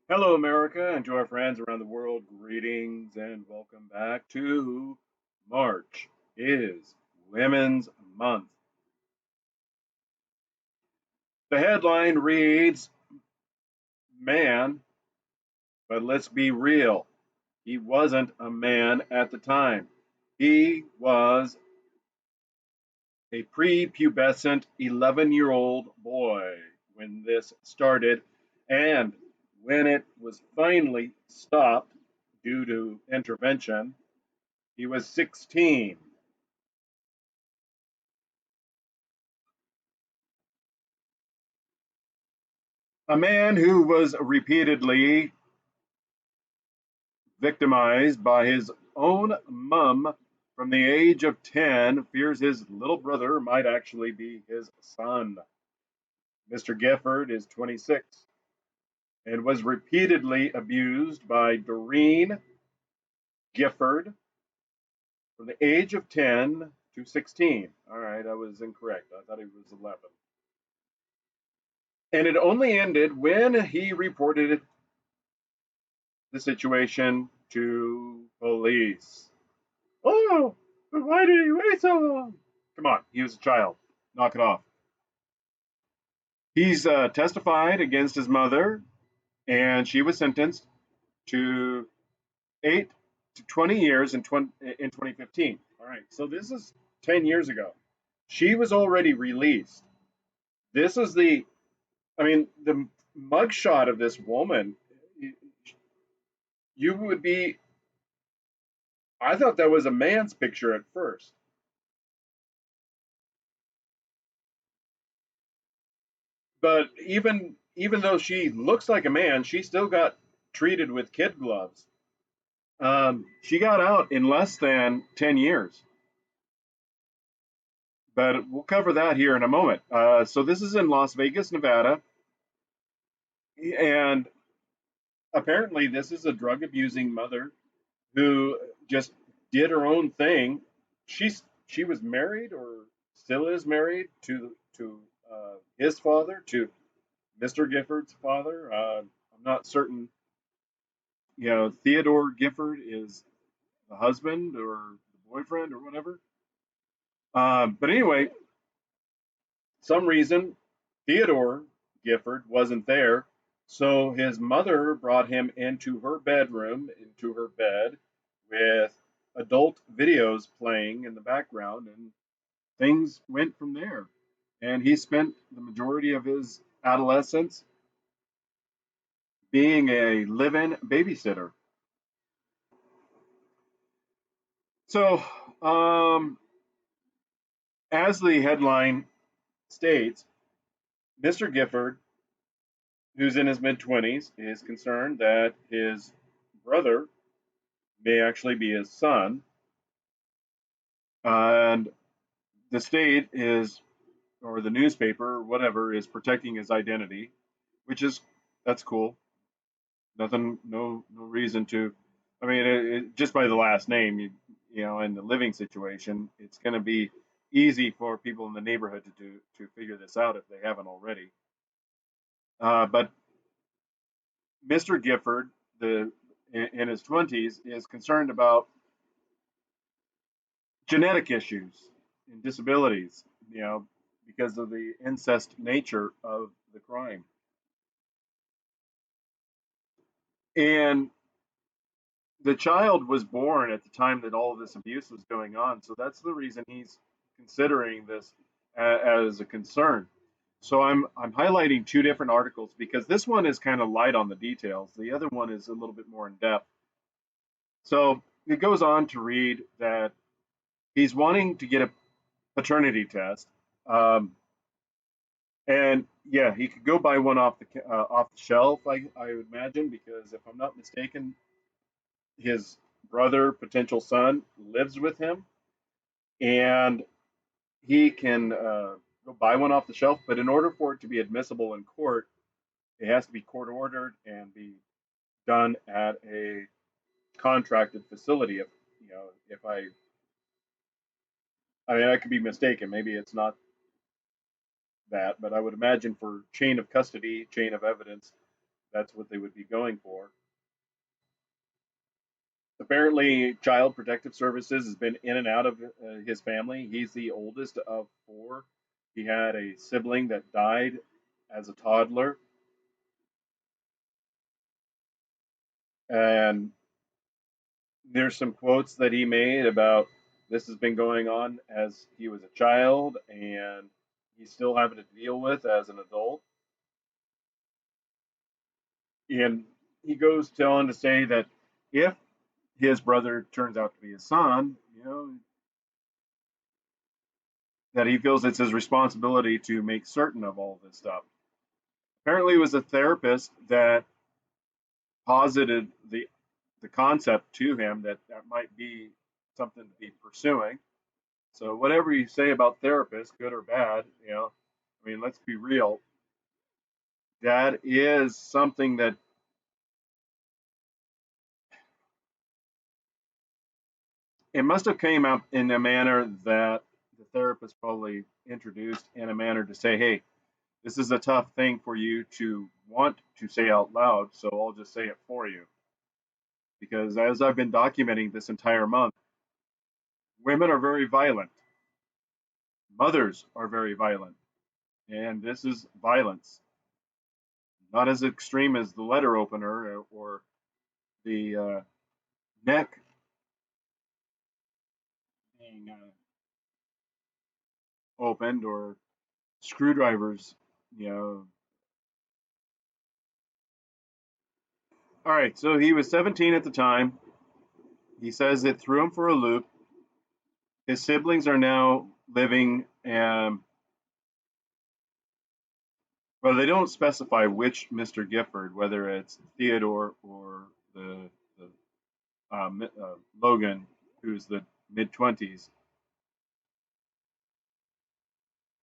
Hello, America, and to our friends around the world, greetings and welcome back to March is Women's Month. The headline reads, Man, but let's be real. He wasn't a man at the time. He was a prepubescent 11-year-old boy when this started, and when it was finally stopped due to intervention, he was 16. A man who was repeatedly victimized by his own mum from the age of 10 fears his little brother might actually be his son. Mr. Gifford is 26 and was repeatedly abused by Doreene Gifford from the age of 10 to 16. All right, I was incorrect. I thought he was 11. And it only ended when he reported the situation to police. Oh, but why did he wait so long? Come on, he was a child. Knock it off. He's testified against his mother, and she was sentenced to 8 to 20 years in 2015. All right, so this is 10 years ago. She was already released. This is the mugshot of this woman. You would be, I thought that was a man's picture at first. But even though she looks like a man, she still got treated with kid gloves. She got out in less than 10 years, but we'll cover that here in a moment. So this is in Las Vegas, Nevada, and apparently this is a drug abusing mother who just did her own thing. She was married or still is married to his father, to Mr. Gifford's father. I'm not certain. Theodore Gifford is the husband or the boyfriend or whatever. But anyway, some reason Theodore Gifford wasn't there, so his mother brought him into her bedroom, into her bed, with adult videos playing in the background, and things went from there. And he spent the majority of his adolescence being a live-in babysitter. So, as the headline states, Mr. Gifford, who's in his mid 20s, is concerned that his brother may actually be his son. And the state is, or the newspaper, or whatever, is protecting his identity, which is, that's cool. Nothing, no reason to. I mean, just by the last name, in the living situation, it's going to be easy for people in the neighborhood to figure this out if they haven't already. But Mr. Gifford, in his 20s, is concerned about genetic issues and disabilities, because of the incest nature of the crime. And the child was born at the time that all of this abuse was going on. So that's the reason he's considering this as a concern. So I'm highlighting two different articles because this one is kind of light on the details. The other one is a little bit more in depth. So it goes on to read that he's wanting to get a paternity test. And yeah, he could go buy one off the shelf, I would imagine, because if I'm not mistaken, his brother, potential son, lives with him, and he can go buy one off the shelf. But in order for it to be admissible in court, it has to be court ordered and be done at a contracted facility. If I mean, I could be mistaken. Maybe it's not that, but I would imagine for chain of custody, chain of evidence, that's what they would be going for. Apparently, Child Protective Services has been in and out of his family. He's the oldest of four. He had a sibling that died as a toddler, and there's some quotes that he made about this has been going on as he was a child and he's still having to deal with as an adult. And he goes on to say that if his brother turns out to be his son, that he feels it's his responsibility to make certain of all this stuff. Apparently, it was a therapist that posited the concept to him that that might be something to be pursuing. So whatever you say about therapists, good or bad, I mean, let's be real. That is something that it must have came up in a manner that the therapist probably introduced in a manner to say, hey, this is a tough thing for you to want to say out loud, so I'll just say it for you. Because as I've been documenting this entire month, women are very violent. Mothers are very violent. And this is violence. Not as extreme as the letter opener or the neck being opened or screwdrivers, you know. All right, so he was 17 at the time. He says it threw him for a loop. His siblings are now living, well, they don't specify which Mr. Gifford, whether it's Theodore or the Logan, who's the mid 20s.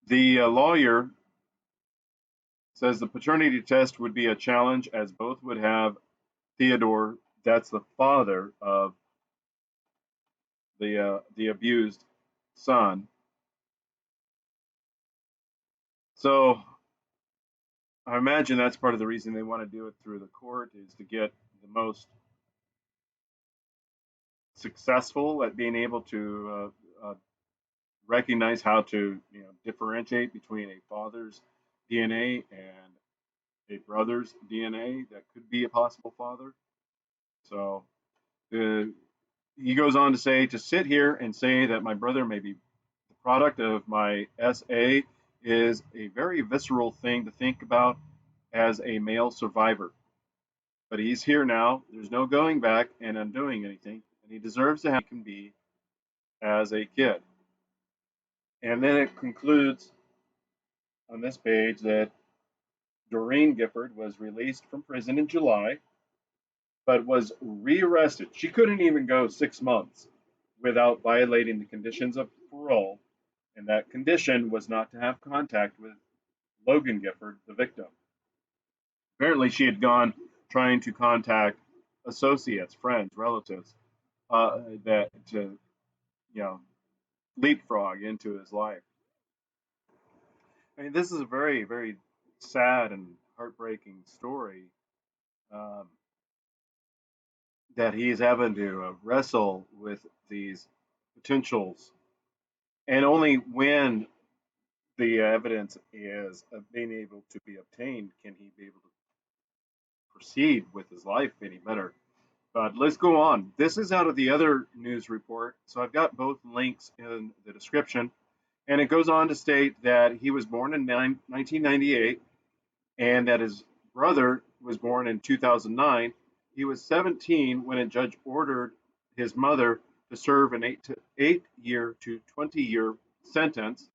The lawyer says the paternity test would be a challenge as both would have Theodore, that's the father of the abused son. So I imagine that's part of the reason they want to do it through the court is to get the most successful at being able to recognize how to differentiate between a father's DNA and a brother's DNA that could be a possible father. So he goes on to say to sit here and say that my brother may be the product of my SA is a very visceral thing to think about as a male survivor. But he's here now. There's no going back and undoing anything, and he deserves to have he can be as a kid. And then it concludes on this page that Doreene Gifford was released from prison in July, but was rearrested. She couldn't even go 6 months without violating the conditions of parole, and that condition was not to have contact with Logan Gifford, the victim. Apparently, she had gone trying to contact associates, friends, relatives, that to leapfrog into his life. I mean, this is a very, very sad and heartbreaking story um, that he's having to wrestle with these potentials, and only when the evidence is being able to be obtained can he be able to proceed with his life any better. But let's go on. This is out of the other news report, so I've got both links in the description. And it goes on to state that he was born in 1998 and that his brother was born in 2009. He was 17 when a judge ordered his mother to serve an 8-year to 20-year sentence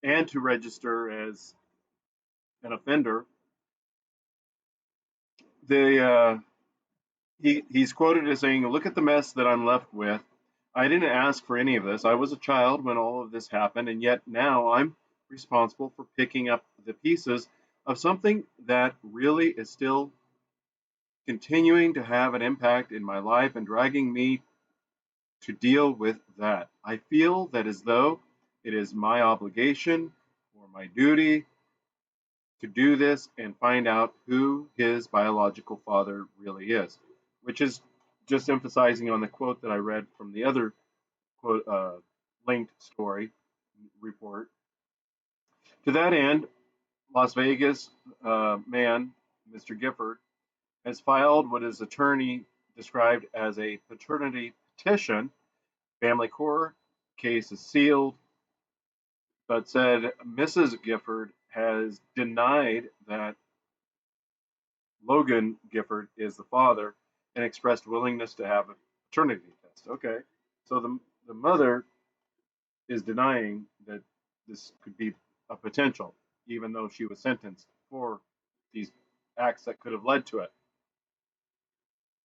and to register as an offender. He's quoted as saying, "Look at the mess that I'm left with. I didn't ask for any of this. I was a child when all of this happened, and yet now I'm responsible for picking up the pieces of something that really is still continuing to have an impact in my life and dragging me to deal with that. I feel that as though it is my obligation or my duty to do this and find out who his biological father really is, which is just emphasizing on the quote that I read from the other quote linked story report. To that end, Las Vegas man, Mr. Gifford, has filed what his attorney described as a paternity petition. Family court case is sealed, but said Mrs. Gifford has denied that Logan Gifford is the father and expressed willingness to have a paternity test. Okay, so the mother is denying that this could be a potential, even though she was sentenced for these acts that could have led to it.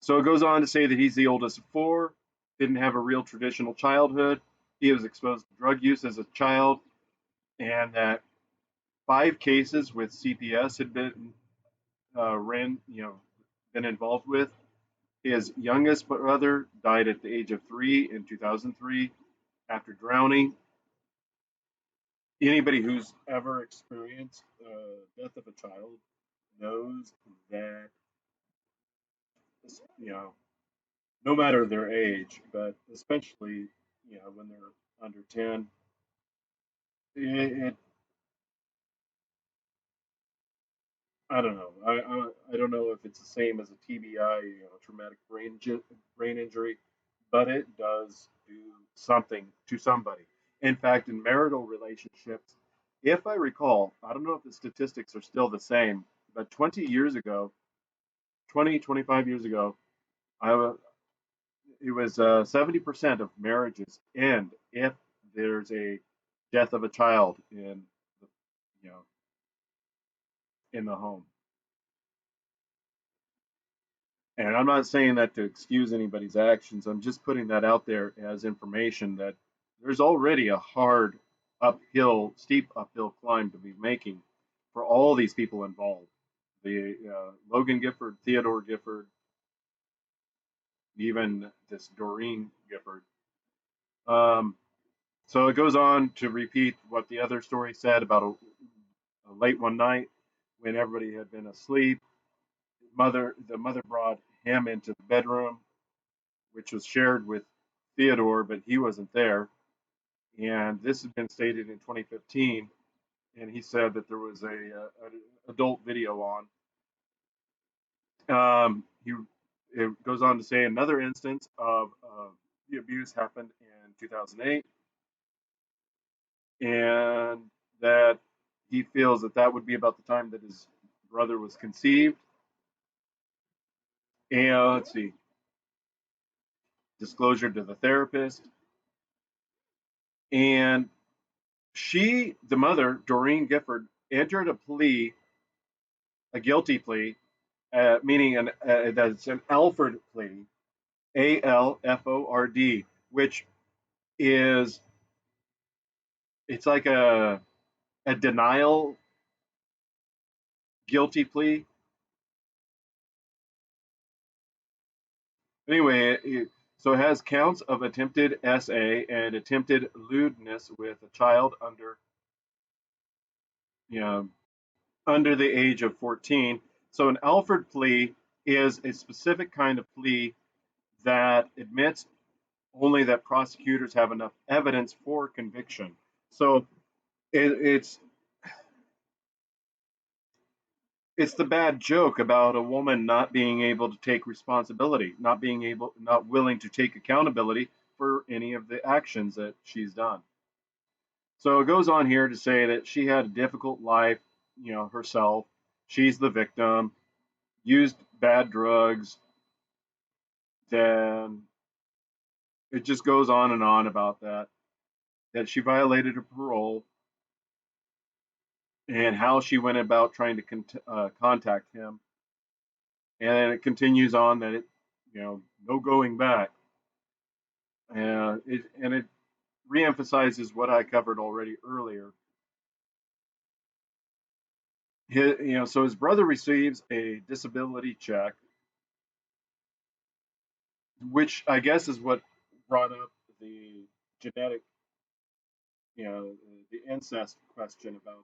So it goes on to say that he's the oldest of four, didn't have a real traditional childhood. He was exposed to drug use as a child, and that 5 cases with CPS had been been involved with. His youngest brother died at the age of 3 in 2003 after drowning. Anybody who's ever experienced death of a child knows that, you know, no matter their age, but especially, when they're under 10, it I don't know. I don't know if it's the same as a TBI, traumatic brain injury, but it does do something to somebody. In fact, in marital relationships, if I recall, I don't know if the statistics are still the same, but 20 years ago, 25 years ago, I, it was 70% of marriages end if there's a death of a child the, you know, in the home. And I'm not saying that to excuse anybody's actions. I'm just putting that out there as information that there's already a hard steep uphill climb to be making for all these people involved. The Logan Gifford, Theodore Gifford, even this Doreene Gifford. Um, so it goes on to repeat what the other story said about a late one night when everybody had been asleep. The mother brought him into the bedroom, which was shared with Theodore, but he wasn't there. And this had been stated in 2015, and he said that there was a adult video on. It goes on to say another instance of the abuse happened in 2008, and that he feels that that would be about the time that his brother was conceived. And let's see, disclosure to the therapist. And the mother, Doreene Gifford, entered a guilty plea, meaning that's an Alford plea, ALFORD, which is it's like a denial guilty plea. Anyway, so it has counts of attempted SA and attempted lewdness with a child you know, under the age of 14. So an Alford plea is a specific kind of plea that admits only that prosecutors have enough evidence for conviction. So it's it's the bad joke about a woman not being able to take responsibility, not willing to take accountability for any of the actions that she's done. So it goes on here to say that she had a difficult life, herself. She's the victim, used bad drugs. Then it just goes on and on about that she violated her parole and how she went about trying to contact him. And it continues on that no going back. And it reemphasizes what I covered already earlier. So his brother receives a disability check, which I guess is what brought up the genetic, the incest question about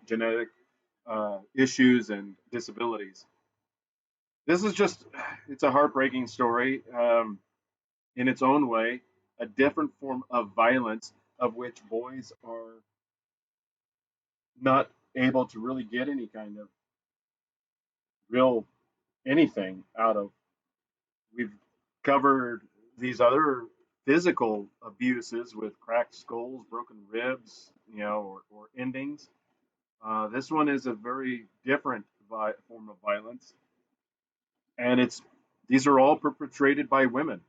genetic issues and disabilities. This is just, it's a heartbreaking story in its own way, a different form of violence of which boys are not able to really get any kind of real anything out of. We've covered these other physical abuses with cracked skulls, broken ribs, or endings. This one is a very different form of violence, and these are all perpetrated by women.